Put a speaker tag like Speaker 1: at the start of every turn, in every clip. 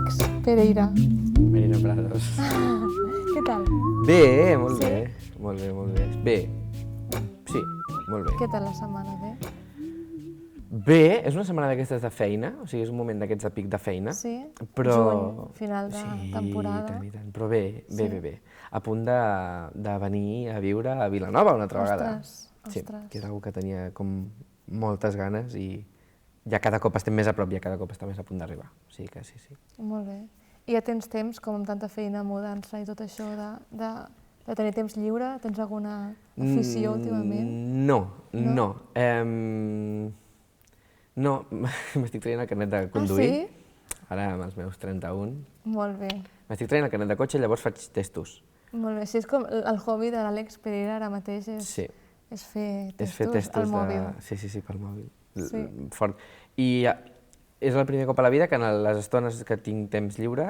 Speaker 1: Àlex Pereira.
Speaker 2: Marina Prados.
Speaker 1: Què tal?
Speaker 2: Bé, molt bé. Molt bé, molt bé. Bé. Sí, molt bé.
Speaker 1: Què tal la setmana? Bé?
Speaker 2: Bé, és una setmana d'aquestes de feina, o sigui, és un moment d'aquests de pic de feina.
Speaker 1: Sí?
Speaker 2: Però...
Speaker 1: Juny, final de temporada.
Speaker 2: Sí, i tant, però bé, bé, bé, bé. A punt de venir a viure a Vilanova una altra vegada.
Speaker 1: Ostres.
Speaker 2: Sí, que era una que tenia com moltes ganes i ja cada cop estem més a prop, ja cada cop està més a punt d'arribar. O sigui que sí, sí.
Speaker 1: Molt bé. I ja tens temps, com amb tanta feina, mudança i tot això, de tenir temps lliure? Tens alguna afició últimament?
Speaker 2: No. No, m'estic traient el carnet de conduir.
Speaker 1: Ah, sí?
Speaker 2: Ara amb els meus 31.
Speaker 1: Molt bé.
Speaker 2: M'estic traient el carnet de cotxe i llavors faig testos.
Speaker 1: Molt bé. Sí, és com el hobby de l'Àlex Pereira ara mateix és fer testos al mòbil.
Speaker 2: Sí, pel mòbil.
Speaker 1: Sí.
Speaker 2: Fort. I és el primer cop a la vida que en les estones que tinc temps lliure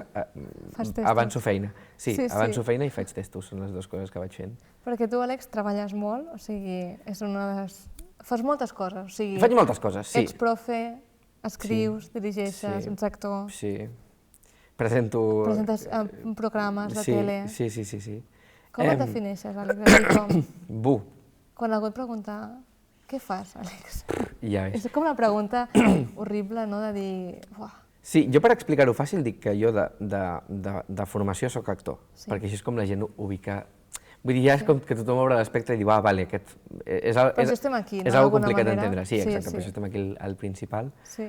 Speaker 2: avanço feina. Sí, avanço feina i faig testos, són les dues coses que vaig fent.
Speaker 1: Perquè tu, Àlex, treballes molt, o sigui, és una de les... Fas moltes coses, o sigui...
Speaker 2: Faig moltes coses, sí.
Speaker 1: Ets profe, escrius, dirigeixes, ets actor...
Speaker 2: Sí, presento...
Speaker 1: Presentes programes de tele...
Speaker 2: Sí.
Speaker 1: Com et defineixes, Àlex? Quan algú et pregunta què fas, Àlex?
Speaker 2: Ja
Speaker 1: és com una pregunta horrible, no?, de dir... Uah.
Speaker 2: Sí, jo per explicar-ho fàcil dic que jo de formació sóc actor, perquè així és com la gent ubica... Vull dir, ja és com que tothom obre l'espectre i diu, vale, aquest...
Speaker 1: Per això estem aquí, no?,
Speaker 2: és algo complicat d'entendre, sí, exacte, per això estem aquí al principal.
Speaker 1: Sí.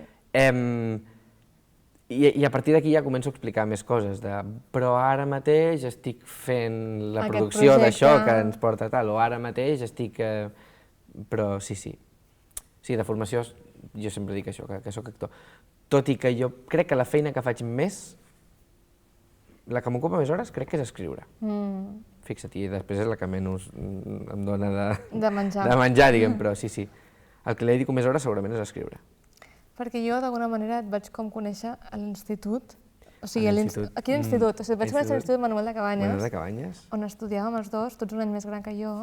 Speaker 2: I a partir d'aquí ja començo a explicar més coses, però ara mateix estic fent la producció d'això que ens porta tal, o ara mateix estic... Però sí. Sí, de formació jo sempre dic això, que sóc actor. Tot i que jo crec que la feina que faig més, la que m'ocupa més hores, crec que és escriure. Fixa't, i després és la que menys em dona de menjar, diguem, però sí. El que li dedico més hores segurament és escriure.
Speaker 1: Perquè jo, d'alguna manera, et vaig com conèixer a l'institut. O sigui, aquí a l'institut. O sigui, vaig conèixer a l'Institut Manuel de Cabanyes, on estudiàvem els dos, tots un any més gran que jo.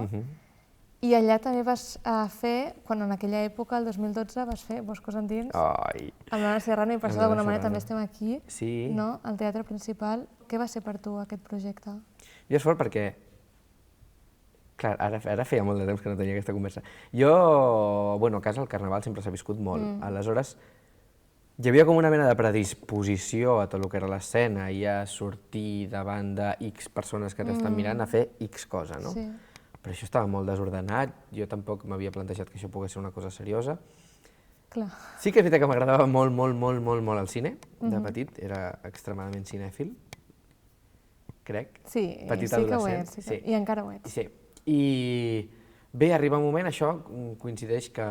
Speaker 1: I allà també vas fer, quan en aquella època, el 2012, vas fer Boscos Endins, amb l'Anna Serrano, i per això d'alguna manera també estem aquí, al Teatre Principal. Què va ser per tu aquest projecte?
Speaker 2: Jo és fort perquè, clar, ara feia molt de temps que no tenia aquesta conversa. Jo, a casa el Carnaval sempre s'ha viscut molt, aleshores hi havia com una mena de predisposició a tot el que era l'escena i a sortir davant de X persones que t'estan mirant a fer X cosa, no? Però això estava molt desordenat, jo tampoc m'havia plantejat que això pogués ser una cosa seriosa. Sí que és veritat que m'agradava molt el cine, de petit, era extremadament cinèfil, crec.
Speaker 1: Sí que ho ets, i encara ho ets.
Speaker 2: Sí, i bé, arriba un moment, això coincideix que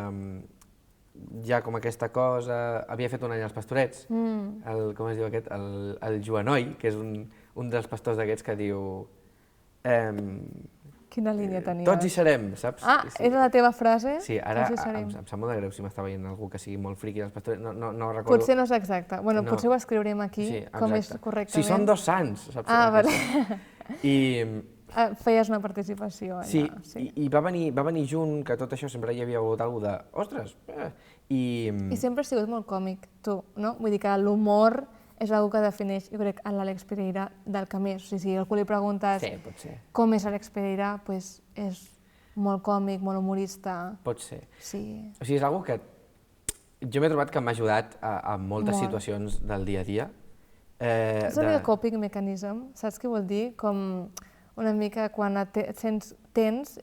Speaker 2: ja com aquesta cosa... Havia fet un any als Pastorets, com es diu aquest? El Joanoi, que és un dels pastors d'aquests que diu...
Speaker 1: Quina línia tenies?
Speaker 2: Tots hi serem, saps?
Speaker 1: Era la teva frase?
Speaker 2: Sí, ara em sap molt de greu si m'està veient algú que sigui molt friqui dels Pastorets, no recordo...
Speaker 1: Potser no és exacte, potser ho escriurem aquí, com és correctament.
Speaker 2: Si són dos sants, saps?
Speaker 1: Vale.
Speaker 2: I...
Speaker 1: Feies una participació allà.
Speaker 2: Sí, i va venir junt, que tot això sempre hi havia hagut alguna cosa de... Ostres!
Speaker 1: I sempre has sigut molt còmic, tu, no? Vull dir que l'humor és una que defineix, jo crec, l'Àlex Pereira del que més. O sigui, si algú li preguntes com és Àlex Pereira, doncs és molt còmic, molt humorista.
Speaker 2: Pot ser.
Speaker 1: Sí.
Speaker 2: O sigui, és una que jo m'he trobat que m'ha ajudat a moltes situacions del dia a dia.
Speaker 1: És una mica coping mechanism, saps què vol dir? Com una mica quan et sents tens,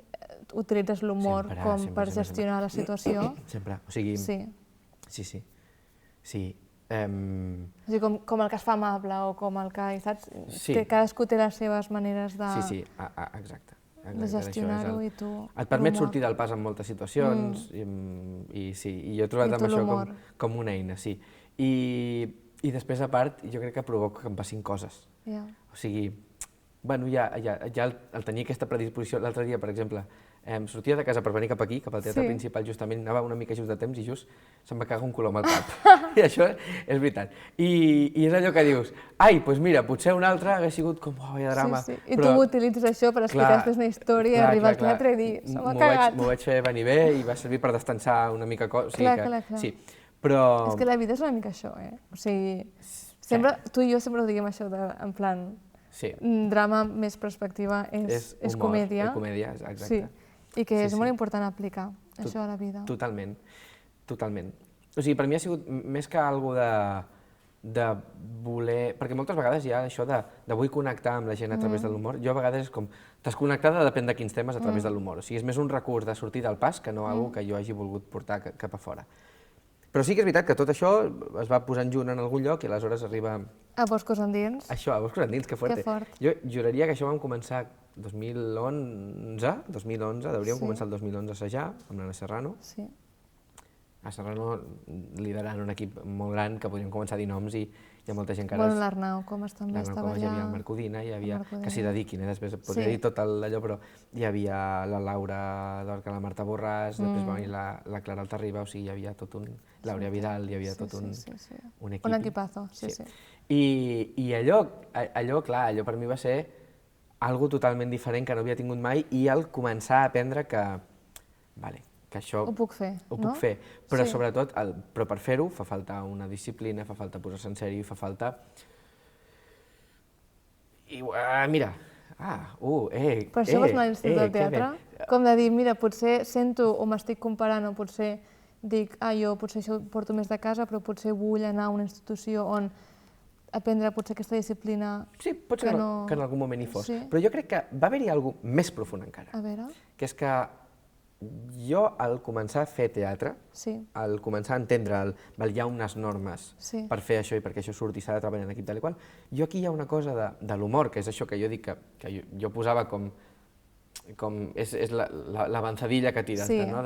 Speaker 1: utilitzes l'humor com per gestionar la situació.
Speaker 2: Sempre, o sigui... Sí.
Speaker 1: O sigui, com el que es fa amable o com el que, saps? Cadascú té les seves maneres de...
Speaker 2: Sí, exacte.
Speaker 1: De gestionar-ho i tu...
Speaker 2: Et permet sortir del pas en moltes situacions i jo he trobat amb això com una eina, sí. I després, a part, jo crec que provoca que em passin coses. O sigui, ja el tenir aquesta predisposició, l'altre dia, per exemple, sortia de casa per venir cap aquí, cap al Teatre Principal, justament, anava una mica just de temps i just se'm va cagar un colom al cap. I això és veritat. I és allò que dius, doncs mira, potser un altre hagués sigut com, vaya drama.
Speaker 1: I tu utilitzes això per explicar després una història, arribar al teatre i dir, se m'ha cagat.
Speaker 2: M'ho vaig fer venir bé i va servir per destensar una mica...
Speaker 1: Clar. És que la vida és una mica això, O sigui, Tu i jo sempre ho diguem això, en plan, drama més perspectiva és comèdia.
Speaker 2: És comèdia, exacte.
Speaker 1: I que és molt important aplicar això a la vida.
Speaker 2: Totalment, totalment. O sigui, per mi ha sigut més que alguna de voler... Perquè moltes vegades hi ha això de vull connectar amb la gent a través de l'humor. Jo a vegades és com desconnectada depèn de quins temes a través de l'humor. O sigui, és més un recurs de sortir del pas que no alguna que jo hagi volgut portar cap a fora. Però sí que és veritat que tot això es va posant junt en algun lloc i aleshores arriba...
Speaker 1: A Boscos Endins.
Speaker 2: Això, a Boscos Endins, que fuerte.
Speaker 1: Que fort.
Speaker 2: Jo juraria que això vam començar 2011, hauríem començat el 2011 a assajar amb l'Anna Serrano.
Speaker 1: Sí.
Speaker 2: A Serrano liderant un equip molt gran que podríem començar a dir noms i hi ha molta gent que ara...
Speaker 1: Bueno, l'Arnau Comas també estava allà.
Speaker 2: Hi havia el Marc Udina, hi havia... Que s'hi dediquin, després podria dir tot allò, però hi havia la Laura Dorca, la Marta Borràs, després va venir la Clara Altarriba, o sigui, hi havia tot un... L'Àurea Vidal, hi havia tot un equip.
Speaker 1: Un equipazo, sí.
Speaker 2: I allò, clar, allò per mi va ser algo totalment diferent que no havia tingut mai i al començar a aprendre que, vale, que això...
Speaker 1: Ho puc fer, no?
Speaker 2: Ho puc fer, però sobretot, però per fer-ho fa falta una disciplina, fa falta posar-se en sèrio, fa falta... I mira,
Speaker 1: Per això vas anar a l'Institut del Teatre? Com de dir, mira, potser sento o m'estic comparant o potser dic, jo potser això ho porto més de casa, però potser vull anar a una institució on aprendre potser aquesta disciplina...
Speaker 2: Sí, pot ser que en algun moment hi fos, però jo crec que va haver-hi alguna cosa més profund encara.
Speaker 1: A veure?
Speaker 2: Que és que jo, al començar a fer teatre, al començar a entendre hi ha unes normes per fer això i perquè això surti, s'ha de treballar en equip tal i qual, jo aquí hi ha una cosa de l'humor, que és això que jo dic que jo posava com és l'avançadilla que tires, no?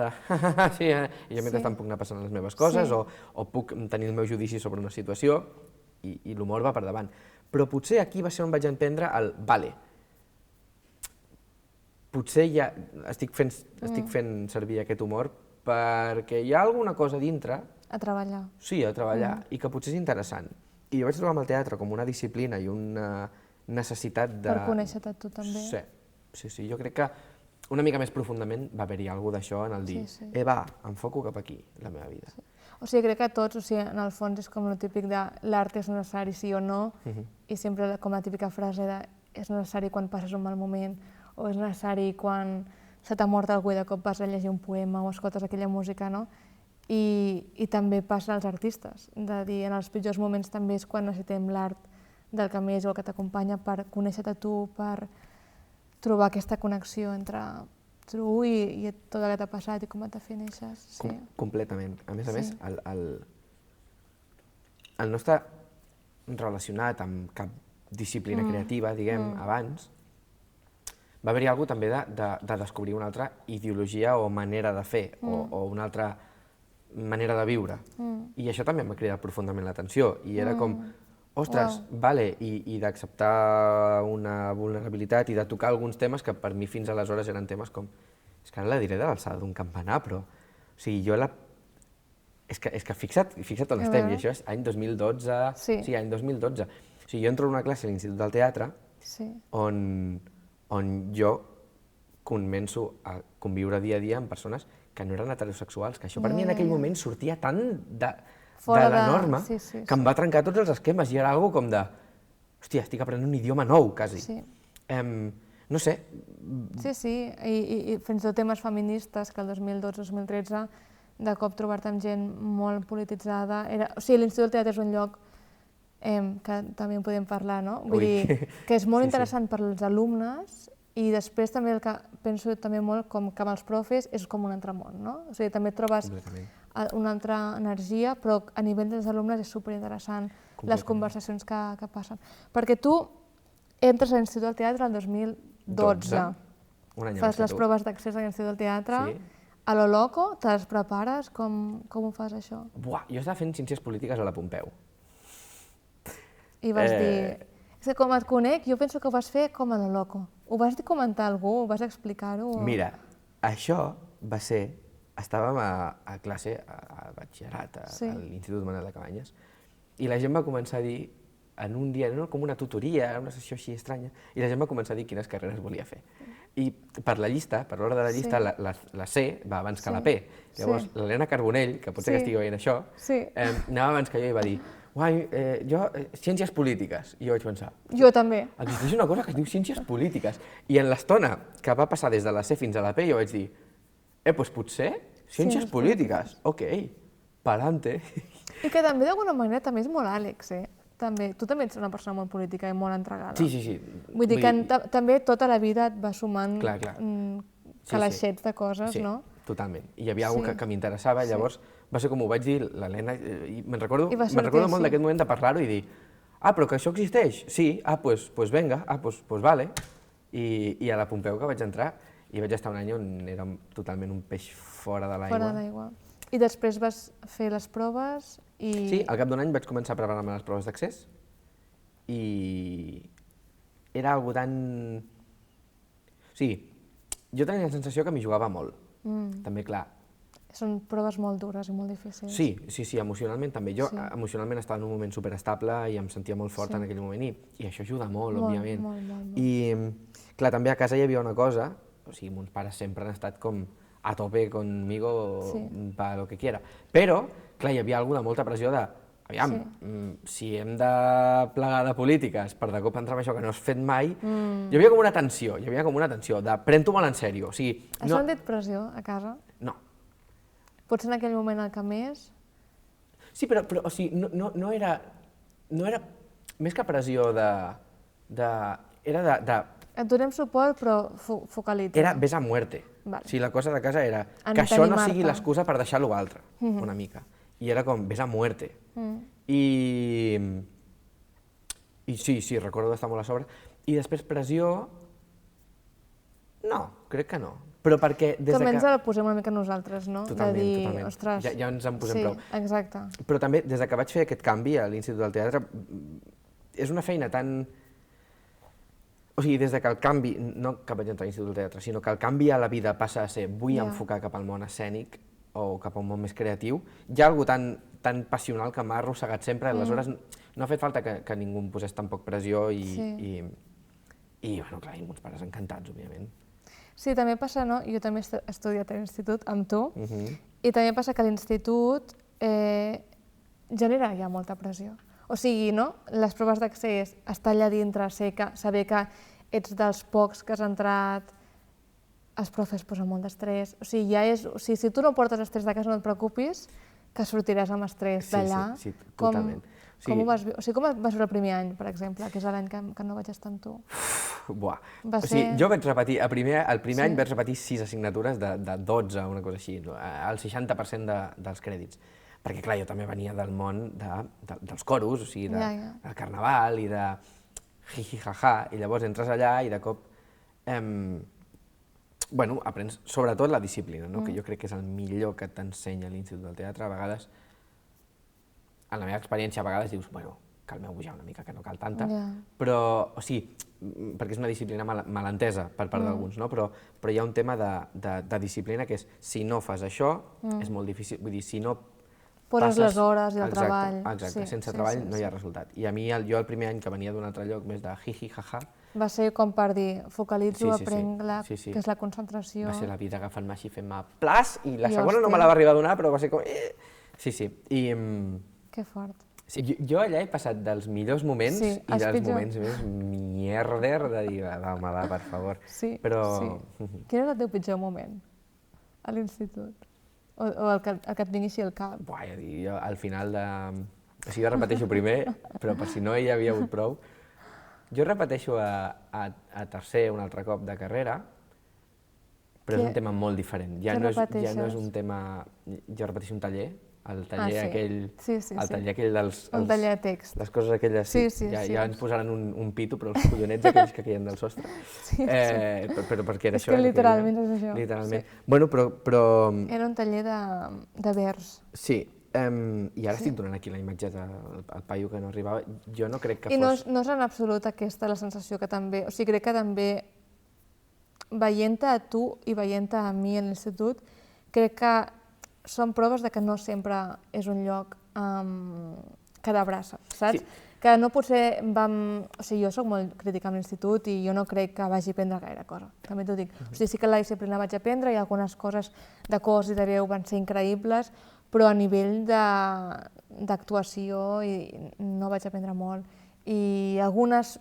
Speaker 2: I jo mentrestant puc anar passant les meves coses o puc tenir el meu judici sobre una situació i l'humor va per davant. Però potser aquí va ser on vaig entendre el vale, potser ja estic fent servir aquest humor perquè hi ha alguna cosa dintre...
Speaker 1: A treballar.
Speaker 2: Sí, a treballar, i que potser és interessant. I jo vaig trobar amb el teatre com una disciplina i una necessitat de...
Speaker 1: Per conèixer-te tu també.
Speaker 2: Sí, jo crec que una mica més profundament va haver-hi alguna d'això en el dir va, enfoco cap aquí, la meva vida.
Speaker 1: O sigui, crec que tots, en el fons és com el típic de l'art és necessari sí o no, i sempre com la típica frase de és necessari quan passes un mal moment, o és necessari quan se t'ha mort algú i de cop vas a llegir un poema o escoltes aquella música, no? I també passa als artistes, de dir, en els pitjors moments també és quan necessitem l'art del que més o el que t'acompanya per conèixer-te tu, per trobar aquesta connexió entre tu i tot el que t'ha passat i com et defineixes.
Speaker 2: Completament. A més, el no estar relacionat amb cap disciplina creativa, diguem, abans, va haver-hi alguna cosa també de descobrir una altra ideologia o manera de fer, o una altra manera de viure. I això també em va cridar profundament l'atenció, i era com, ostres, vale, i d'acceptar una vulnerabilitat i de tocar alguns temes que per mi fins aleshores eren temes com, és que ara la diré de l'alçada d'un campanar, però, o sigui, jo la... És que fixa't on estem, i això és any 2012, sí, any 2012. O sigui, jo entro en una classe a l'Institut del Teatre on jo començo a conviure dia a dia amb persones que no eren heterosexuals, que això per mi en aquell moment sortia tan de la norma que em va trencar tots els esquemes i era algo com de, hòstia, estic aprenent un idioma nou, quasi. No sé.
Speaker 1: Sí, i fins i tot temes feministes, que el 2012-2013 de cop trobar-te amb gent molt polititzada. O sigui, l'Institut del Teatre és un lloc que també en podem parlar, no? Vull dir, que és molt interessant per als alumnes i després també el que penso també molt com que amb els profes és com un altre món, no? O sigui, també trobes una altra energia, però a nivell dels alumnes és superinteressant les conversacions que passen. Perquè tu entres a l'Institut del Teatre el 2012, fas les proves d'accés a l'Institut del Teatre, a lo loco, te les prepares? Com ho fas, això?
Speaker 2: Buah, jo estava fent Ciències Polítiques a la Pompeu.
Speaker 1: I vas dir... És que com et conec, jo penso que ho vas fer com a lo loco. Ho vas comentar a algú? Ho vas explicar-ho?
Speaker 2: Mira, això va ser... Estàvem a classe, a batxillerat, a l'Institut Manuel de Cabanyes, i la gent va començar a dir, en un dia, com una tutoria, una sessió així estranya, i la gent va començar a dir quines carreres volia fer. I per la llista, per l'ordre de la llista, la C va abans que la P. Llavors, l'Helena Carbonell, que potser que estigui veient això, anava abans que jo i va dir ciències polítiques. I jo vaig pensar...
Speaker 1: Jo també.
Speaker 2: Existeix una cosa que es diu ciències polítiques. I en l'estona que va passar des de la C fins a la P, jo vaig dir, doncs potser ciències polítiques, ok, pa'lante.
Speaker 1: I que també d'alguna manera també és molt Àlex, També. Tu també ets una persona molt política i molt entregada.
Speaker 2: Sí.
Speaker 1: Vull dir que també tota la vida et va sumant calaixets de coses, no?
Speaker 2: Totalment. I hi havia alguna que m'interessava, llavors va ser com ho vaig dir l'Helena, i me'n recordo molt d'aquest moment de parlar-ho i dir, però que això existeix? Sí, doncs vinga, doncs vale. I a la Pompeu que vaig entrar, i vaig estar un any on era totalment un peix fora de l'aigua.
Speaker 1: Fora de l'aigua. I després vas fer les proves i...
Speaker 2: Sí, al cap d'un any vaig començar a preparar-me les proves d'accés i era algo tan... O sigui, jo tenia la sensació que m'hi jugava molt. També, clar.
Speaker 1: Són proves molt dures i molt difícils.
Speaker 2: Sí, emocionalment també. Jo emocionalment estava en un moment superestable i em sentia molt fort en aquell moment i això ajuda molt, òbviament.
Speaker 1: Molt.
Speaker 2: I, clar, també a casa hi havia una cosa, o sigui, mons pares sempre han estat com a tope conmigo para lo que quiera. Però, clar, hi havia alguna molta pressió de, aviam, si hem de plegar de polítiques per de cop entrar en això que no has fet mai, hi havia com una tensió, de pren-t'ho molt en sèrio. O sigui,
Speaker 1: has sentit pressió a casa?
Speaker 2: No.
Speaker 1: Potser en aquell moment el que més?
Speaker 2: Sí, però o sigui, no era més que pressió era de...
Speaker 1: Et donem suport, però focalitza.
Speaker 2: Era ves a muerte. O sigui, la cosa de casa era que això no sigui l'excusa per deixar l'altre, una mica. I era com, ves a muerte. I sí, recordo d'estar molt a sobre. I després pressió... No, crec que no. Però perquè des de que...
Speaker 1: També ens la posem una mica nosaltres, no?
Speaker 2: Totalment.
Speaker 1: Ostres...
Speaker 2: Ja ens en posem prou.
Speaker 1: Sí, exacte.
Speaker 2: Però també, des de que vaig fer aquest canvi a l'Institut del Teatre, és una feina tan... O sigui, des de que el canvi, no que vaig entrar a l'Institut del Teatre, sinó que el canvi a la vida passa a ser vull enfocar cap al món escènic o cap a un món més creatiu, hi ha alguna tan passional que m'ha arrossegat sempre, aleshores no ha fet falta que ningú em posés tan poc pressió i bueno, clar, i mons pares encantats, òbviament.
Speaker 1: Sí, també passa, no? Jo també he estudiat a l'institut amb tu, i també passa que l'institut genera ja molta pressió. O sigui, no? Les proves d'accés, estar allà dintre, saber que ets dels pocs que has entrat, els profes posen molt d'estrès. O sigui, si tu no portes estrès de casa, no et preocupis, que sortiràs amb estrès d'allà.
Speaker 2: Sí, totalment.
Speaker 1: Com ho vas viure el primer any, per exemple, que és l'any que no vaig estar amb tu?
Speaker 2: Buah. O sigui, jo vaig repetir, el primer any vaig repetir 6 assignatures de 12, una cosa així, el 60% dels crèdits. Perquè, clar, jo també venia del món dels coros, o sigui, del carnaval i de jiji-jaja, i llavors entres allà i de cop, bueno, aprens sobretot la disciplina, que jo crec que és el millor que t'ensenya l'Institut del Teatre. A vegades, en la meva experiència, a vegades dius, bueno, calmeu ja una mica, que no cal tanta, però, o sigui, perquè és una disciplina mal entesa per part d'alguns, però hi ha un tema de disciplina que és, si no fas això, és molt difícil, vull dir, si no
Speaker 1: poses les hores i el treball.
Speaker 2: Exacte, sense treball no hi ha resultat. I a mi, jo el primer any que venia d'un altre lloc més de jiji-jaja...
Speaker 1: Va ser com per dir, focalitzo, aprenc-la, que és la concentració...
Speaker 2: Va ser la vida agafant-me així, fent-me plas, i la segona no me la va arribar a donar, però va ser com... Sí, i...
Speaker 1: Que fort.
Speaker 2: Jo allà he passat dels millors moments i dels moments més mierder de dir, va, per favor. Però...
Speaker 1: Quin és el teu pitjor moment a l'institut? O el que et vingui així al cap?
Speaker 2: Buah, jo al final de... O sigui, jo repeteixo primer, però per si no hi havia hagut prou. Jo repeteixo a tercer un altre cop de carrera, però és un tema molt diferent. Ja no és un tema... Jo repeteixo un taller, el taller aquell... El taller aquell dels...
Speaker 1: Un taller de text.
Speaker 2: Les coses aquelles... Ja ens posaran un pito, però els collonets aquells que queien del sostre. Però perquè era això.
Speaker 1: És que literalment és això.
Speaker 2: Literalment. Bueno, però...
Speaker 1: Era un taller de vers.
Speaker 2: Sí. I ara estic donant aquí la imatge del paio que no arribava. Jo no crec que fos...
Speaker 1: I no és en absolut aquesta la sensació que també... O sigui, crec que també, veient-te a tu i veient-te a mi a l'institut, crec que són proves de que no sempre és un lloc que t'abraça, saps? Que no potser vam... O sigui, jo soc molt crítica amb l'institut i jo no crec que vagi a aprendre gaire cosa, també t'ho dic. O sigui, sí que la disciplina vaig aprendre i algunes coses de cos i de veu van ser increïbles, però a nivell d'actuació i no vaig aprendre molt. I algunes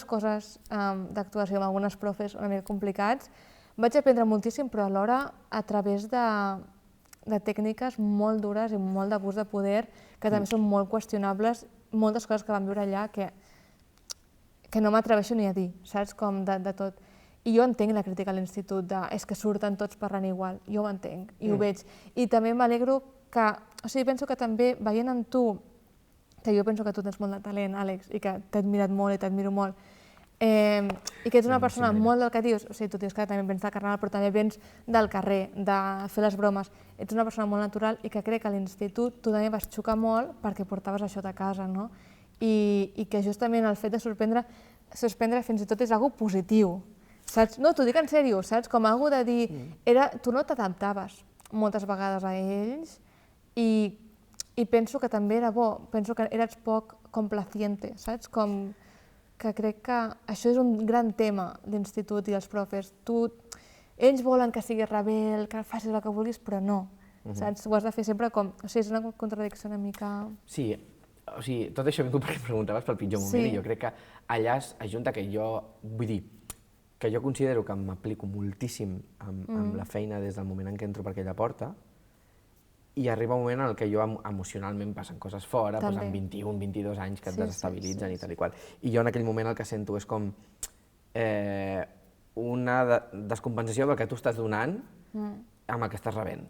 Speaker 1: coses d'actuació amb algunes profes una mica complicats vaig aprendre moltíssim, però alhora a través de tècniques molt dures i molt d'abús de poder que també són molt qüestionables, moltes coses que vam viure allà que no m'atreveixo ni a dir, saps, com de tot. I jo entenc la crítica a l'institut és que surten tots parlant igual, jo ho entenc i ho veig. I també m'alegro que, o sigui, penso que també veient en tu, que jo penso que tu tens molt de talent, Àlex, i que t'he admirat molt i t'admiro molt, i que ets una persona molt del que dius, o sigui, tu dius que també vens del carnaval, però també vens del carrer, de fer les bromes, ets una persona molt natural i que crec que a l'institut tu també vas xocar molt perquè portaves això de casa, no? I que justament el fet de suspendre fins i tot és algo positiu, saps? No, t'ho dic en sèrio, saps? Com algo de dir, tu no t'adaptaves moltes vegades a ells i penso que també era bo, penso que eres poc complaciente, saps? Com que crec que això és un gran tema d'institut i dels profes. Ells volen que siguis rebel, que facis el que vulguis, però no, saps? Ho has de fer sempre com... O sigui, és una contradicció una mica...
Speaker 2: Sí, o sigui, tot això ha vingut perquè em preguntaves pel pitjor moment i jo crec que allà es ajunta que jo, vull dir, que jo considero que m'aplico moltíssim amb la feina des del moment en què entro per aquella porta i arriba un moment en el que jo emocionalment passen coses fora, amb 21, 22 anys que et desestabilitzen i tal i qual. I jo en aquell moment el que sento és com una descompensació del que tu estàs donant amb el que estàs rebent.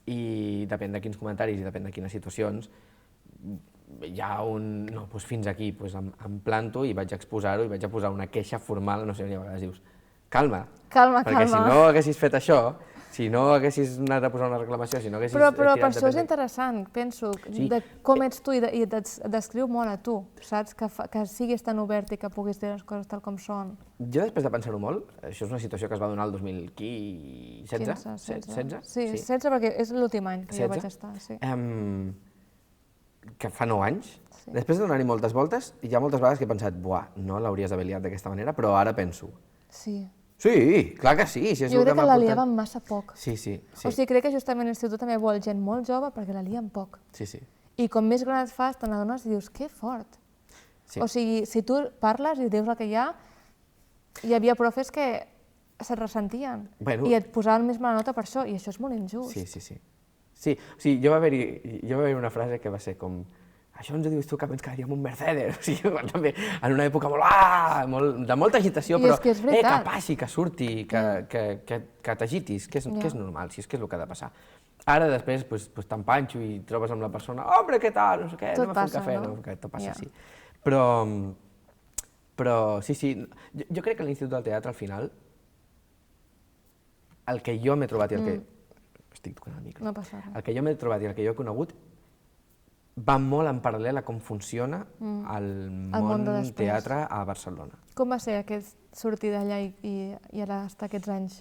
Speaker 2: I depèn de quins comentaris i depèn de quines situacions, hi ha un... no, doncs fins aquí, em planto i vaig exposar-ho i vaig a posar una queixa formal, no sé, a vegades dius, calma, perquè si no haguessis fet això, si no haguessis anat a posar una reclamació, si no haguessis...
Speaker 1: Però per això és interessant, penso, de com ets tu i et descriu molt a tu, saps? Que siguis tan obert i que puguis dir les coses tal com són.
Speaker 2: Jo després de pensar-ho molt, això és una situació que es va donar el 2016? 16?
Speaker 1: Sí, 16 perquè és l'últim any que jo vaig estar, sí.
Speaker 2: Que fa 9 anys. Després de donar-hi moltes voltes, hi ha moltes vegades que he pensat, buah, no l'hauries d'haver liat d'aquesta manera, però ara penso...
Speaker 1: Sí.
Speaker 2: Sí, clar que sí.
Speaker 1: Jo crec que la liaven massa poc.
Speaker 2: Sí.
Speaker 1: O sigui, crec que justament l'institut també vol gent molt jove perquè la lien poc.
Speaker 2: Sí.
Speaker 1: I com més gran et fas, te n'adones i dius, que fort. O sigui, si tu parles i dius el que hi havia profes que se't ressentien i et posaven més mala nota per això, i això és molt injust.
Speaker 2: Sí, o sigui, jo va haver-hi una frase que va ser com això ens ho dius tu que ens quedaríem un Mercedes, o sigui, també en una època de molta agitació, però
Speaker 1: que
Speaker 2: passi, que surti, que t'agitis, que és normal, si és que és el que ha de passar. Ara després t'empanxo i trobes amb la persona, hombre, què tal, no sé què, anem a fer un cafè, tot passa, sí. Però sí, jo crec que a l'Institut del Teatre al final el que jo m'he trobat i el que... Estic tocant el micro.
Speaker 1: No passa res.
Speaker 2: El que jo m'he trobat i el que jo he conegut va molt en paral·lel a com funciona el món teatre a Barcelona.
Speaker 1: Com va ser aquest sortir d'allà i ara estar aquests anys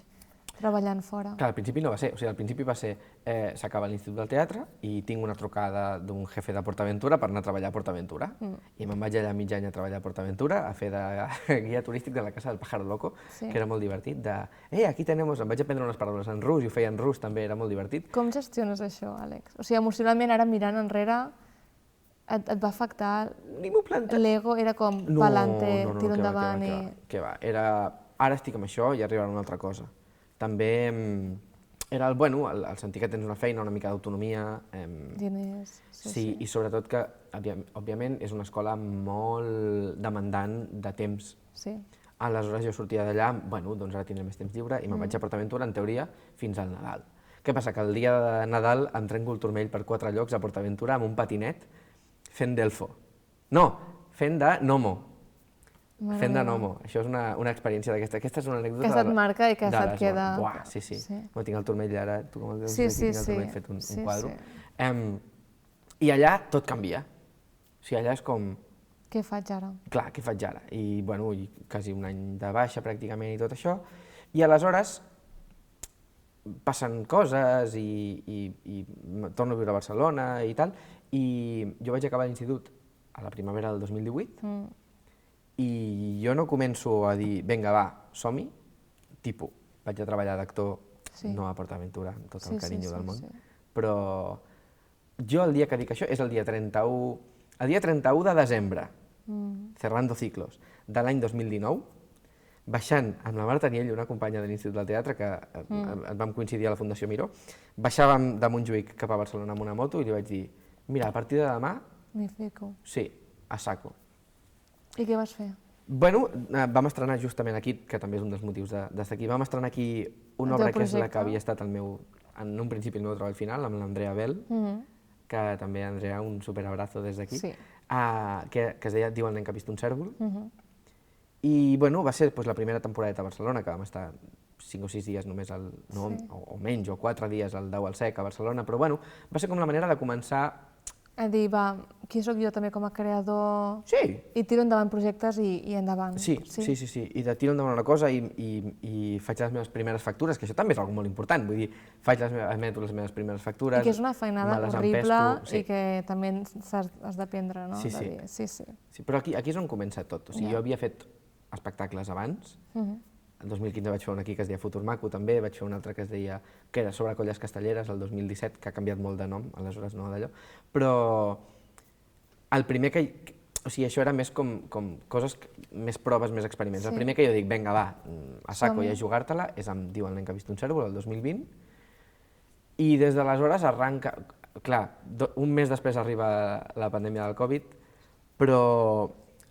Speaker 1: treballant fora?
Speaker 2: Clar, al principi no va ser. O sigui, al principi va ser s'acaba l'Institut del Teatre i tinc una trucada d'un jefe de PortAventura per anar a treballar a PortAventura. I me'n vaig allà mig any a treballar a PortAventura, a fer de guia turístic de la Casa del Pájaro Loco, que era molt divertit. Aquí tenemos... Em vaig aprendre unes paraules en rus i ho feia en rus, també era molt divertit.
Speaker 1: Com gestiones això, Àlex? O sigui, emocionalment, ara mirant enrere, et va afectar? L'ego era com pa'lante, tiro endavant i...
Speaker 2: Què va, ara estic amb això i arribarà una altra cosa. També era el sentir que tens una feina, una mica d'autonomia...
Speaker 1: Diners...
Speaker 2: Sí, i sobretot que, òbviament, és una escola molt demandant de temps.
Speaker 1: Sí.
Speaker 2: Aleshores jo sortia d'allà, doncs ara tindré més temps lliure i me'n vaig a PortAventura, en teoria, fins al Nadal. Què passa? Que el dia de Nadal em trenco el turmell per 4 llocs a PortAventura amb un patinet fent d'elfo. No, fent de gnomo. Fent de gnomo. Això és una experiència d'aquesta. Aquesta és una anècdota...
Speaker 1: Que se't marca i que se't queda...
Speaker 2: Buah, sí. No tinc el turmell ara, tu com el veus, tinc el turmell fet un quadro. I allà tot canvia. O sigui, allà és com...
Speaker 1: Què faig ara?
Speaker 2: Clar, què faig ara? I, quasi un any de baixa pràcticament i tot això. I aleshores passen coses i torno a viure a Barcelona i tal. I jo vaig acabar l'institut a la primavera del 2018 i jo no començo a dir, vinga, va, som-hi, tipus, vaig a treballar d'actor, no a PortAventura, amb tot el carinyo del món, però jo el dia que dic això és el dia 31 de desembre, cerrando ciclos, de l'any 2019, baixant amb la Marta Niell, una companya de l'Institut del Teatre, que vam coincidir a la Fundació Miró, baixàvem de Montjuïc cap a Barcelona amb una moto i li vaig dir, mira, a partir de demà...
Speaker 1: M'hi fico.
Speaker 2: Sí, a saco.
Speaker 1: I què vas fer?
Speaker 2: Bueno, vam estrenar justament aquí, que també és un dels motius d'estar aquí, vam estrenar aquí una obra que és la que havia estat en un principi el meu treball final, amb l'Andrea Bell, que també, Andrea, un superabrazo des d'aquí, que es deia Diu el nen que ha vist un cèrvol. I bueno, va ser la primera temporadeta a Barcelona, que vam estar 5 o 6 dies només, o menys, o 4 dies al Dau al Sec a Barcelona, però bueno, va ser com la manera de començar...
Speaker 1: A dir, va, qui sóc jo també com a creador...
Speaker 2: Sí.
Speaker 1: I tiro endavant projectes i endavant.
Speaker 2: Sí, i de tiro endavant una cosa i faig les meves primeres factures, que això també és una cosa molt important, vull dir, emeto les meves primeres factures...
Speaker 1: I que és una feinada horrible i que també has d'aprendre, no?
Speaker 2: Sí, però aquí és on comença tot. O sigui, jo havia fet espectacles abans, el 2015 vaig fer un aquí que es deia Futur Maco també, vaig fer un altre que es deia, que era sobre colles castelleres, el 2017, que ha canviat molt de nom, aleshores no d'allò, però el primer que... O sigui, això era més com coses, més proves, més experiments. El primer que jo dic, vinga, va, a saco i a jugar-te-la, és amb Diu el nen que ha vist un cèrvol, el 2020, i des d'aleshores arranca... Clar, un mes després arriba la pandèmia del Covid, però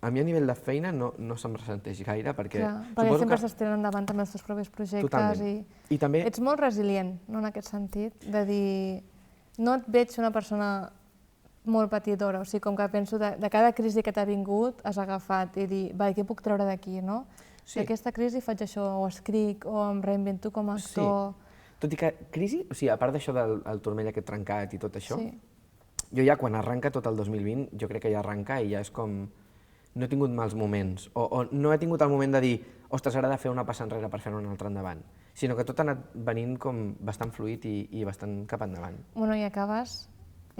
Speaker 2: a mi a nivell de feina no se'm ressenteix gaire, perquè...
Speaker 1: Perquè sempre estàs tirant endavant també els teus propis projectes
Speaker 2: i també...
Speaker 1: Ets molt resilient, no, en aquest sentit, de dir... No et veig una persona molt patidora, o sigui, com que penso de cada crisi que t'ha vingut has agafat i dir, va, què puc treure d'aquí, no? D'aquesta crisi faig això, o escric, o em reinvento com a actor...
Speaker 2: Tot i que crisi, o sigui, a part d'això del turmell aquest trencat i tot això, jo ja quan arranca tot el 2020, jo crec que ja arranca i ja és com... No he tingut mals moments, o no he tingut el moment de dir ostres, ara he de fer una passa enrere per fer una altra endavant, sinó que tot ha anat venint com bastant fluid i bastant cap endavant.
Speaker 1: Bueno, i acabes,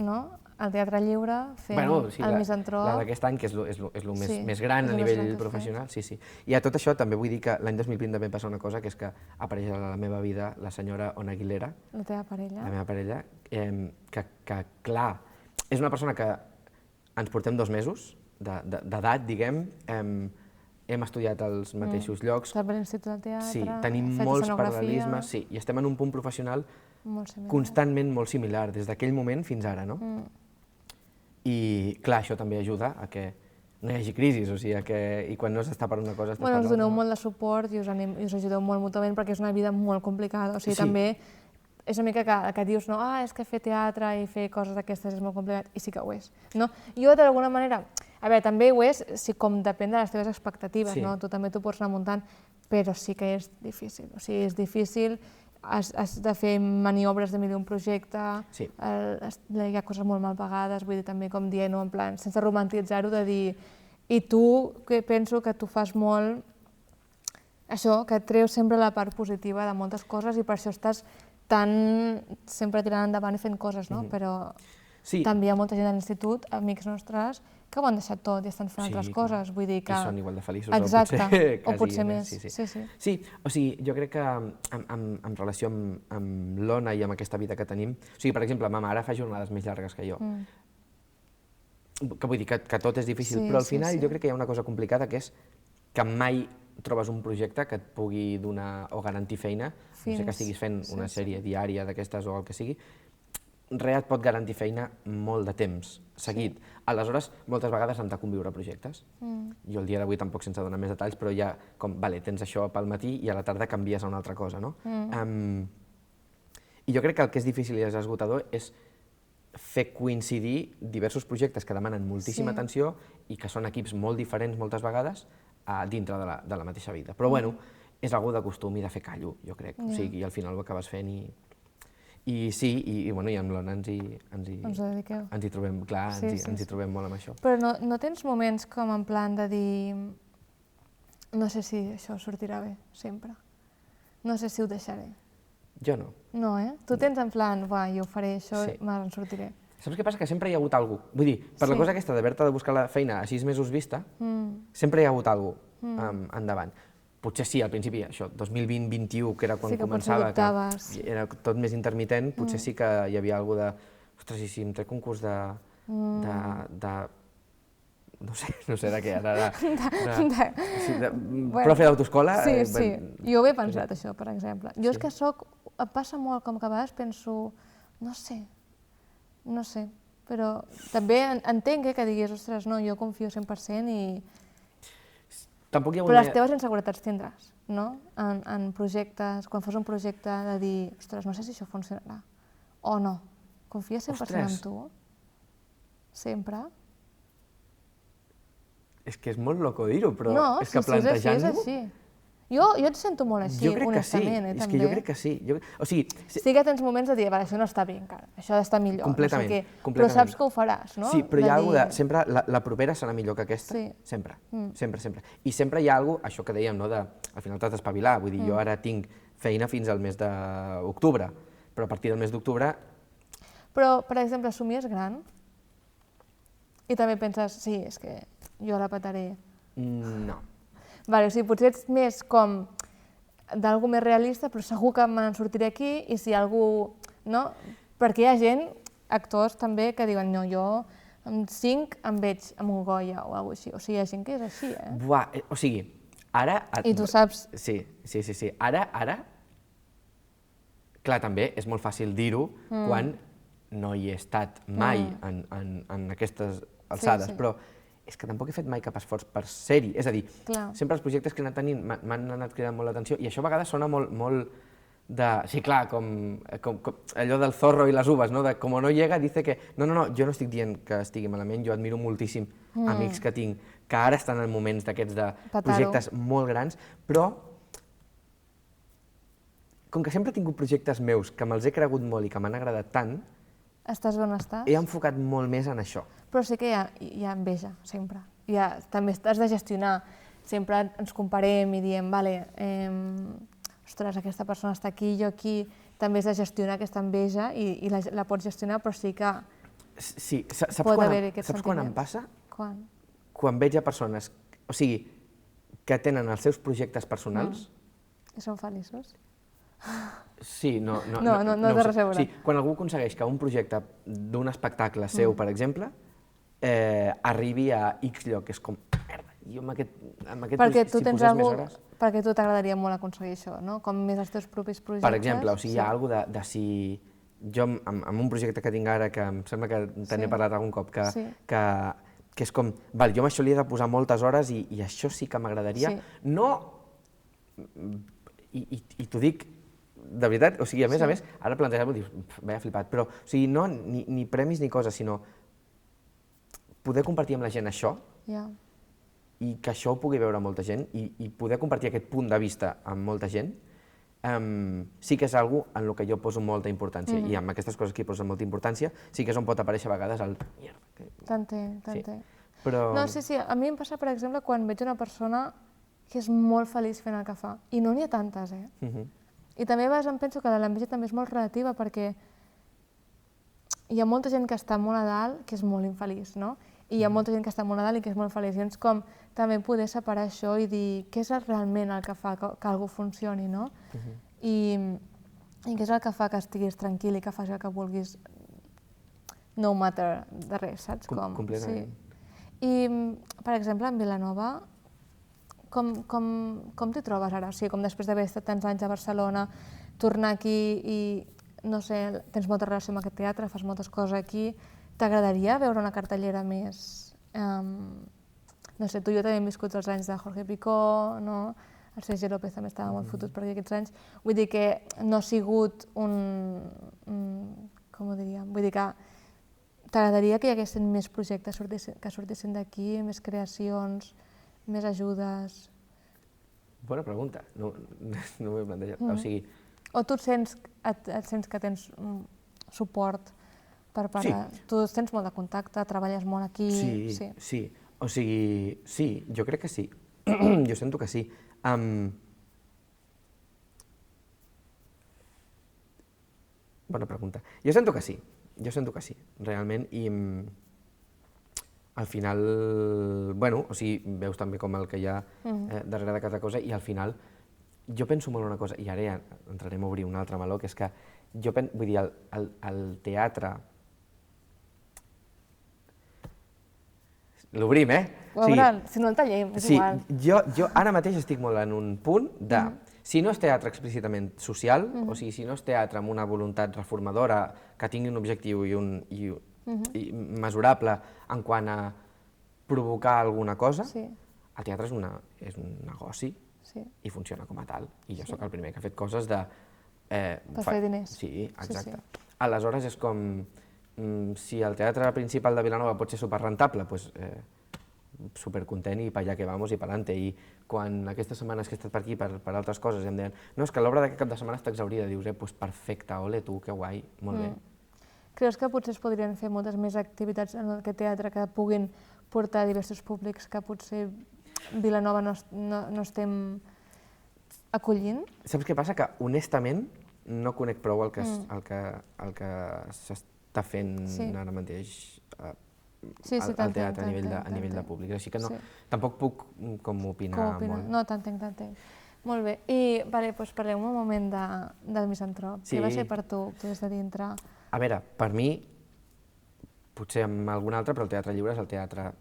Speaker 1: no?, al Teatre Lliure, fent el Misantrop.
Speaker 2: La d'aquest any, que és el més gran a nivell professional, sí. I a tot això també vull dir que l'any 2020 també passa una cosa, que és que apareix a la meva vida la senyora Ona Aguilera.
Speaker 1: La teva parella.
Speaker 2: La meva parella, que clar, és una persona que ens portem 2 mesos, d'edat, diguem, hem estudiat als mateixos llocs.
Speaker 1: Estàs a l'Institut del Teatre,
Speaker 2: sí, tenim molts paral·lelismes, sí, i estem en un punt professional constantment molt similar, des d'aquell moment fins ara, no? I, clar, això també ajuda a que no hi hagi crisis, o sigui, i quan no s'està per una cosa...
Speaker 1: Bueno, us doneu molt de suport i us ajudeu molt mútuament perquè és una vida molt complicada, o sigui, també és una mica que dius, no, és que fer teatre i fer coses d'aquestes és molt complicat, i sí que ho és, no? Jo, d'alguna manera, a veure, també ho és, com depèn de les teves expectatives, no? Tu també t'ho pots anar muntant, però sí que és difícil, o sigui, és difícil, has de fer maniobres de milió un projecte, hi ha coses molt mal pagades, vull dir, també com dient, en plan, sense romantitzar-ho, de dir, i tu, que penso que tu fas molt, això, que treus sempre la part positiva de moltes coses i per això estàs sempre tirant endavant i fent coses, no? Però també hi ha molta gent a l'institut, amics nostres, que ho han deixat tot i estan fent altres coses, vull dir que...
Speaker 2: I són igual de feliços,
Speaker 1: o potser més.
Speaker 2: Sí, o sigui, jo crec que en relació amb l'Ona i amb aquesta vida que tenim, o sigui, per exemple, ma mare fa jornades més llargues que jo, que vull dir que tot és difícil, però al final jo crec que hi ha una cosa complicada, que és que mai trobes un projecte que et pugui donar o garantir feina, no sé que estiguis fent una sèrie diària d'aquestes o el que sigui, res et pot garantir feina molt de temps seguit. Aleshores, moltes vegades hem de conviure projectes. Jo el dia d'avui tampoc sense donar més detalls, però ja com, vale, tens això pel matí i a la tarda canvies a una altra cosa, no? I jo crec que el que és difícil i és esgotador és fer coincidir diversos projectes que demanen moltíssima atenció i que són equips molt diferents moltes vegades dintre de la mateixa vida. Però bueno, és algú de costum i de fer callo, jo crec. O sigui, al final ho acabes fent i sí, i amb l'Ona ens hi trobem, clar, ens hi trobem molt amb això.
Speaker 1: Però no tens moments com en plan de dir no sé si això sortirà bé, sempre. No sé si ho deixaré.
Speaker 2: Jo no.
Speaker 1: No, Tu tens en plan, jo faré això i me'n sortiré.
Speaker 2: Saps què passa? Que sempre hi ha hagut algú. Vull dir, per la cosa aquesta d'haver-te de buscar la feina a 6 mesos vista, sempre hi ha hagut algú endavant. Potser sí, al principi, això, 2020-21, que era quan començava, que era tot més intermitent, potser sí que hi havia algú de ostres, i si em trec concurs de no sé de què ara, profe d'autoescola.
Speaker 1: Sí, jo ho he pensat, això, per exemple. Jo és que em passa molt com que a vegades penso, no sé, però també entenc que diguis, ostres, no, jo confio 100% i... Però les teves inseguretats tindràs, no? En projectes, quan fas un projecte de dir, ostres, no sé si això funcionarà, o no. Confies 100% en tu? Sempre?
Speaker 2: És que és molt loco dir-ho, però és que plantejant-ho...
Speaker 1: No, sí, és així. Jo et sento molt així, honestament, també.
Speaker 2: És que jo crec que sí. O sigui...
Speaker 1: Sí que tens moments de dir, això no està bé encara, això ha d'estar millor,
Speaker 2: completament.
Speaker 1: Però saps que ho faràs, no?
Speaker 2: Sí, però hi ha alguna cosa de... Sempre la propera serà millor que aquesta, sempre, sempre. I sempre hi ha alguna cosa, això que dèiem, no? Al final t'has d'espavilar, vull dir, jo ara tinc feina fins al mes d'octubre, però a partir del mes d'octubre...
Speaker 1: Però, per exemple, somies gran i també penses, sí, és que jo la petaré.
Speaker 2: No.
Speaker 1: Vale, o sigui, potser ets més com d'algú més realista, però segur que me'n sortiré aquí i si algú... No? Perquè hi ha gent, actors també, que diuen no, jo amb 5 em veig amb un Goya o alguna cosa així. O sigui, hi ha gent que és així, eh?
Speaker 2: Buah, o sigui, ara...
Speaker 1: I tu saps...
Speaker 2: Sí. Ara... Clar, també és molt fàcil dir-ho quan no hi he estat mai en aquestes alçades, però és que tampoc he fet mai cap esforç per ser-hi. És a dir, sempre els projectes que he anat tenint m'han anat cridant molt l'atenció i això a vegades sona molt de... Sí, clar, com allò del zorro i les uves, no? De com no llega, dice que... No, jo no estic dient que estigui malament, jo admiro moltíssim amics que tinc, que ara estan en moments d'aquests de projectes molt grans, però com que sempre he tingut projectes meus que me'ls he cregut molt i que m'han agradat tant,
Speaker 1: estàs on estàs?
Speaker 2: He enfocat molt més en això.
Speaker 1: Però sí que hi ha enveja, sempre. També has de gestionar. Sempre ens comparem i diem, vale, ostres, aquesta persona està aquí, jo aquí. També has de gestionar aquesta enveja i la pots gestionar, però sí que pot haver-hi aquests sentiments.
Speaker 2: Saps quan em passa?
Speaker 1: Quan?
Speaker 2: Quan veig a persones, o sigui, que tenen els seus projectes personals...
Speaker 1: I són feliços?
Speaker 2: Sí, no
Speaker 1: de res a veure.
Speaker 2: Sí, quan algú aconsegueix que un projecte d'un espectacle seu, per exemple, arribi a X lloc, és com, merda, jo amb aquest si posés més hores...
Speaker 1: Perquè a tu t'agradaria molt aconseguir això, no? Com més els teus propis projectes.
Speaker 2: Per exemple, o sigui, hi ha alguna cosa de si... Jo, amb un projecte que tinc ara, que em sembla que te n'he parlat algun cop, que és com, val, jo amb això li he de posar moltes hores i això sí que m'agradaria. No... I t'ho dic de veritat, o sigui, a més, ara plantejar-m'ho, dius, veia flipat, però, o sigui, no ni premis ni coses, sinó poder compartir amb la gent això i que això ho pugui veure molta gent i poder compartir aquest punt de vista amb molta gent, sí que és algo en el que jo poso molta importància i amb aquestes coses que hi poso molta importància sí que és on pot aparèixer a vegades el...
Speaker 1: T'entenc. No, sí, a mi em passa, per exemple, quan veig una persona que és molt feliç fent el que fa, i no n'hi ha tantes, I també a vegades em penso que l'enveja també és molt relativa perquè hi ha molta gent que està molt a dalt que és molt infeliç, no? I hi ha molta gent que està molt a dalt i que és molt feliç. Llavors, com també poder separar això i dir què és realment el que fa que algú funcioni, no? I què és el que fa que estiguis tranquil i que faci el que vulguis no matter de res, saps?
Speaker 2: Completament.
Speaker 1: I, per exemple, en Vilanova, com t'hi trobes ara? O sigui, com després d'haver estat tants anys a Barcelona, tornar aquí i, no sé, tens molta relació amb aquest teatre, fas moltes coses aquí, t'agradaria veure una cartellera més... No sé, tu i jo també hem viscut els anys de Jorge Picó, no? El Sergi López també estava molt fotut per aquests anys. Vull dir que no ha sigut com ho diríem? Vull dir que t'agradaria que hi haguessin més projectes que sortissin d'aquí, més creacions, més ajudes?
Speaker 2: Bona pregunta, no m'ho he plantejat. O sigui...
Speaker 1: O tu et sents que tens suport per parlar?
Speaker 2: Sí.
Speaker 1: Tu tens molt de contacte, treballes molt aquí...
Speaker 2: Sí. O sigui, sí, jo crec que sí. Jo sento que sí. Bona pregunta. Jo sento que sí, realment, i... Al final, bueno, o sigui, veus també com el que hi ha darrere de cada cosa i al final jo penso molt una cosa, i ara ja entrarem a obrir un altre meló, que és que jo vull dir, el teatre L'obrim,
Speaker 1: Ho obren, si no el tallem, és igual.
Speaker 2: Jo ara mateix estic molt en un punt de, si no és teatre explícitament social, o sigui, si no és teatre amb una voluntat reformadora que tingui un objectiu i mesurable en quant a provocar alguna cosa, el teatre és un negoci i funciona com a tal. I jo sóc el primer que ha fet coses de...
Speaker 1: Per fer diners.
Speaker 2: Sí, exacte. Aleshores és com, si el teatre principal de Vilanova pot ser superrentable, doncs supercontent i per allà que vamos i per alante. I quan aquestes setmanes que he estat per aquí per altres coses em deien no, és que l'obra d'aquest cap de setmana està exhaurida, dius, doncs perfecte, ole tu, que guai, molt bé.
Speaker 1: Creus que potser es podrien fer moltes més activitats en aquest teatre que puguin portar diversos públics que potser Vilanova no estem acollint?
Speaker 2: Saps què passa? Que honestament no conec prou el que s'està fent ara mateix al teatre a nivell de públic, així que tampoc puc com opinar molt.
Speaker 1: No, t'entenc. Molt bé, i parlem un moment del Misantrop. Què va ser per tu des de dintre?
Speaker 2: A veure, per mi, potser amb algun altre, però el Teatre Lliure és el teatre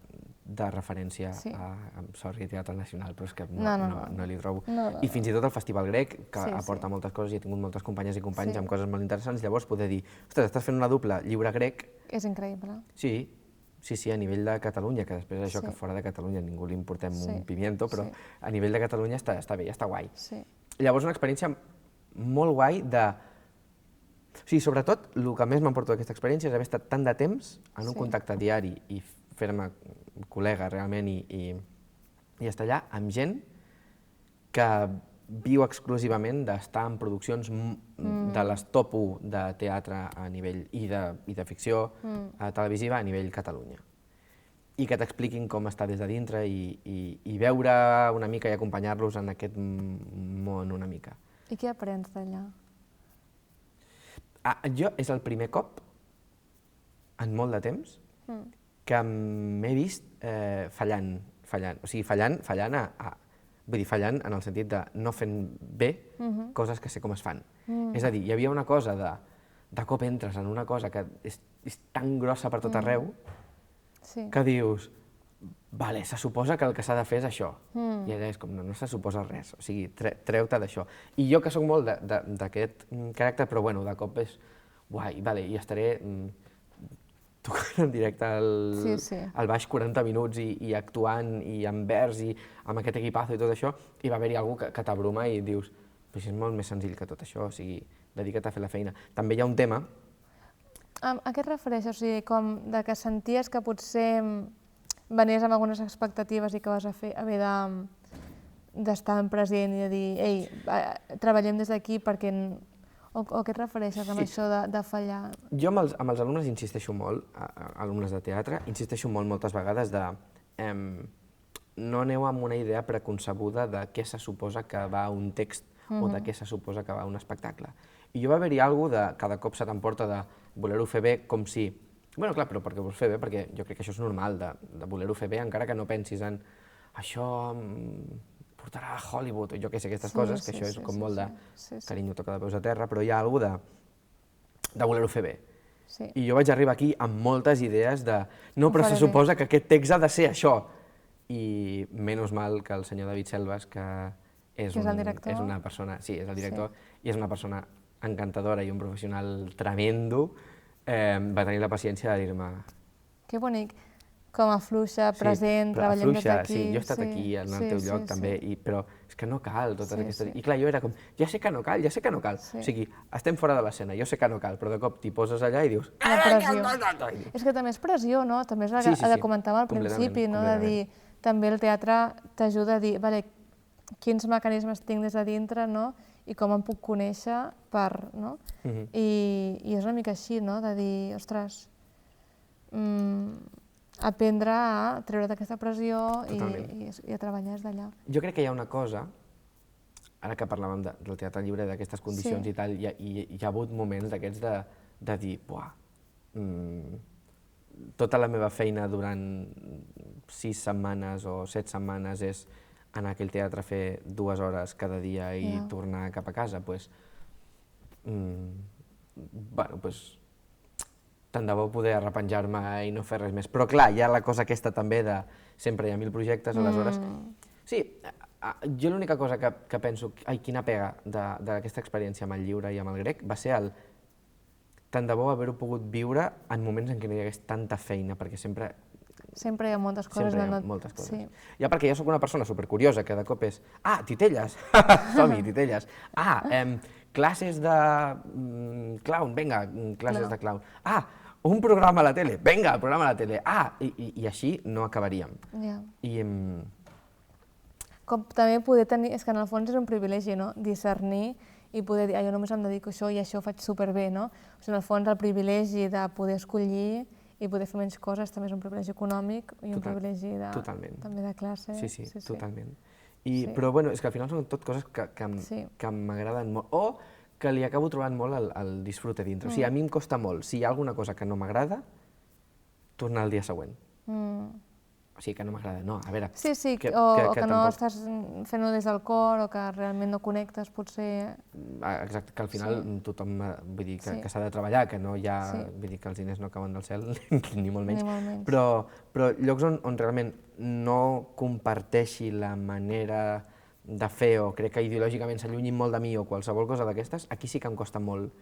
Speaker 2: de referència a Teatre Nacional, però és que no li trobo. I fins i tot el Festival Grec, que aporta moltes coses, i he tingut moltes companyes i companys amb coses molt interessants, llavors poder dir, ostres, estàs fent una dupla lliure-grec...
Speaker 1: És increïble.
Speaker 2: Sí, a nivell de Catalunya, que després això que fora de Catalunya ningú li importem un pimiento, però a nivell de Catalunya està bé, està guai. Llavors una experiència molt guai de... O sigui, sobretot, el que més m'emporto d'aquesta experiència és haver estat tant de temps en un contacte diari i fer-me col·lega realment i estar allà amb gent que viu exclusivament d'estar en produccions de les top 1 de teatre a nivell i de ficció televisiva a nivell Catalunya. I que t'expliquin com està des de dintre i veure una mica i acompanyar-los en aquest món una mica.
Speaker 1: I què aprens d'allà?
Speaker 2: Jo és el primer cop en molt de temps que m'he vist fallant, o sigui, fallant vull dir, fallant en el sentit de no fent bé coses que sé com es fan. És a dir, hi havia una cosa de cop entres en una cosa que és tan grossa per tot arreu que dius, vale, se suposa que el que s'ha de fer és això. I allà és com, no se suposa res, o sigui, treu-te d'això. I jo que sóc molt d'aquest caràcter, però bueno, de cop és guai, vale, i estaré tocant en directe al baix 40 minuts i actuant i en vers i amb aquest equipazo i tot això, i va haver-hi algú que t'abruma i dius, però és molt més senzill que tot això, o sigui, dedica't a fer la feina. També hi ha un tema...
Speaker 1: A què et refereixes? O sigui, com de que senties que potser venies amb algunes expectatives i que vas haver d'estar en present i de dir, ei, treballem des d'aquí perquè... O què et refereixes amb això de fallar?
Speaker 2: Jo amb els alumnes insisteixo molt, alumnes de teatre, insisteixo moltes vegades de no aneu amb una idea preconcebuda de què se suposa que va un text o de què se suposa que va un espectacle. I jo va haver-hi alguna cosa de cada cop se t'emporta de voler-ho fer bé com si... Bueno, clar, però perquè vols fer bé, perquè jo crec que això és normal, de voler-ho fer bé, encara que no pensis en això portarà a Hollywood, o jo què sé, aquestes coses, que això és com molt de carinyo, toca de peus a terra, però hi ha alguna cosa de voler-ho fer bé. I jo vaig arribar aquí amb moltes idees de no, però se suposa que aquest text ha de ser això. I menys mal que el senyor David Selvas, que és una persona, sí, és el director, i és una persona encantadora i un professional tremendo, va tenir la paciència de dir-me...
Speaker 1: Que bonic, com a fluixa, present, treballem des d'aquí...
Speaker 2: Sí, jo he estat aquí en el teu lloc també, però és que no cal totes aquestes... I clar, jo era com, ja sé que no cal. O sigui, estem fora de l'escena, jo sé que no cal, però de cop t'hi poses allà i dius...
Speaker 1: La pressió. És que també és pressió, no? També és el que comentàvem al principi, no? De dir, també el teatre t'ajuda a dir, vale, quins mecanismes tinc des de dintre, no? I com em puc conèixer per... no? I és una mica així, no? De dir, ostres, aprendre a treure't aquesta pressió i a treballar des d'allà.
Speaker 2: Jo crec que hi ha una cosa, ara que parlàvem del teatre lliure, d'aquestes condicions i tal, hi ha hagut moments d'aquests de dir, buah, tota la meva feina durant 6 setmanes o 7 setmanes és anar a aquell teatre a fer 2 hores cada dia i tornar cap a casa, doncs, bueno, doncs, tant de bo poder arrepenjar-me i no fer res més. Però clar, hi ha la cosa aquesta també de sempre hi ha 1000 projectes, aleshores... Sí, jo l'única cosa que penso, ai, quina pega d'aquesta experiència amb el lliure i amb el grec va ser el tant de bo haver-ho pogut viure en moments en què no hi hagués tanta feina, perquè sempre...
Speaker 1: Sempre hi ha moltes coses.
Speaker 2: Sempre hi ha moltes coses. Ja perquè jo sóc una persona supercuriosa, que de cop és, titelles, som-hi, titelles, classes de clown, vinga, classes de clown, un programa a la tele, vinga, el programa a la tele, i així no acabaríem.
Speaker 1: Com també poder tenir, és que en el fons és un privilegi, no?, discernir i poder dir, jo només em dedico a això i això ho faig superbé, no? O sigui, en el fons el privilegi de poder escollir i poder fer menys coses també és un privilegi econòmic i un privilegi també de classe.
Speaker 2: Sí, totalment. Però bueno, és que al final són tot coses que m'agraden molt, o que li acabo trobant molt el disfrute dintre. O sigui, a mi em costa molt, si hi ha alguna cosa que no m'agrada, tornar el dia següent. O sigui, que no m'agrada, no, a veure...
Speaker 1: Sí, o que no estàs fent-ho des del cor, o que realment no connectes, potser...
Speaker 2: Exacte, que al final tothom, vull dir, que s'ha de treballar, que no hi ha... Vull dir, que els diners no cauen del cel, ni molt menys. Però llocs on realment no comparteixi la manera de fer, o crec que ideològicament s'allunyin molt de mi, o qualsevol cosa d'aquestes, aquí sí que em costa molt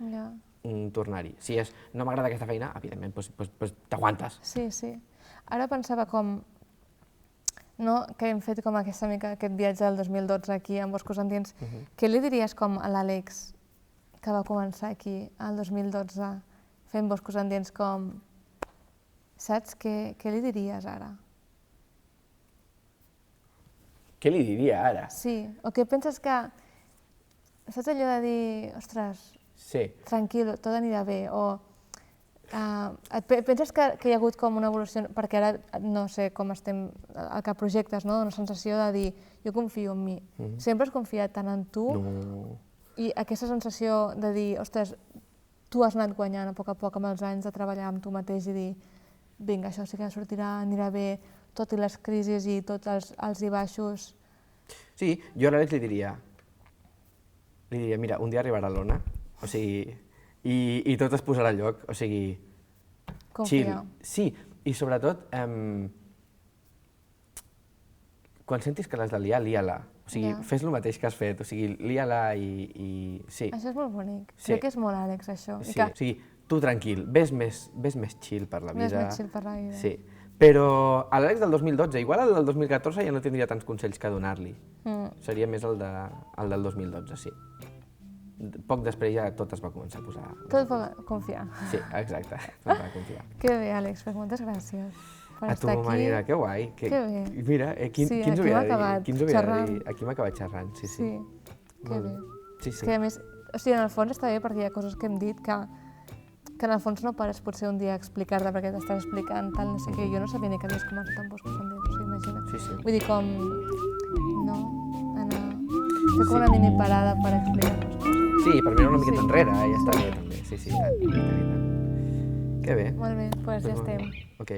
Speaker 2: tornar-hi. Si és, no m'agrada aquesta feina, evidentment, doncs t'aguantes.
Speaker 1: Sí. Ara pensava com... que hem fet com aquest viatge del 2012 aquí amb Boscos Andins. Què li diries com a l'Àlex que va començar aquí el 2012 fent Boscos Andins com... Saps? Què li diries ara?
Speaker 2: Què li diria ara?
Speaker 1: Sí, o què penses que... Saps allò de dir, ostres, tranquil, tot anirà bé, o... Penses que hi ha hagut com una evolució, perquè ara no sé com estem al cap projectes, no? Una sensació de dir, jo confio en mi. Sempre has confiat tant en tu?
Speaker 2: No.
Speaker 1: I aquesta sensació de dir, ostres, tu has anat guanyant a poc amb els anys de treballar amb tu mateix i dir, vinga, això sí que sortirà, anirà bé, tot i les crisis i tots els alts i baixos.
Speaker 2: Sí, jo a l'Àlex li diria, mira, un dia arribarà l'Ona, o sigui... I tot es posarà al lloc, o sigui...
Speaker 1: Confia.
Speaker 2: Sí, i sobretot, quan sentis que l'has de liar, lia-la. O sigui, fes el mateix que has fet, o sigui, lia-la i... Sí.
Speaker 1: Això és molt bonic. Crec que és molt Àlex, això.
Speaker 2: Sí, o sigui, tu tranquil, ves més chill per la vida.
Speaker 1: Ves més chill per la vida.
Speaker 2: Sí, però a l'Àlex del 2012, igual el del 2014 ja no tindria tants consells que donar-li. Seria més el del 2012, sí. Poc després ja tot es va començar a posar...
Speaker 1: Tot va confiar.
Speaker 2: Sí, exacte, tot va confiar.
Speaker 1: Que bé, Àlex, pues moltes gràcies per estar aquí.
Speaker 2: Manera, que guai.
Speaker 1: Que bé.
Speaker 2: Mira, qui ens ho havia de dir? Aquí m'ha acabat xerrant, sí.
Speaker 1: Sí, que bé.
Speaker 2: Sí.
Speaker 1: Que a més, o sigui, en el fons està bé perquè hi ha coses que hem dit que en el fons no pares potser un dia a explicar-te perquè t'estàs explicant tal, no sé què. Jo no sabia ni que havies començat amb Boscos Andins, o sigui, imagina't.
Speaker 2: Sí.
Speaker 1: Vull dir, com... No, anar... Fer com una mini parada per explicar-nos coses.
Speaker 2: Sí, per mirar una miqueta enrere, ja està bé també. Sí, i tant. Que bé.
Speaker 1: Molt bé, doncs ja estem.
Speaker 2: Ok.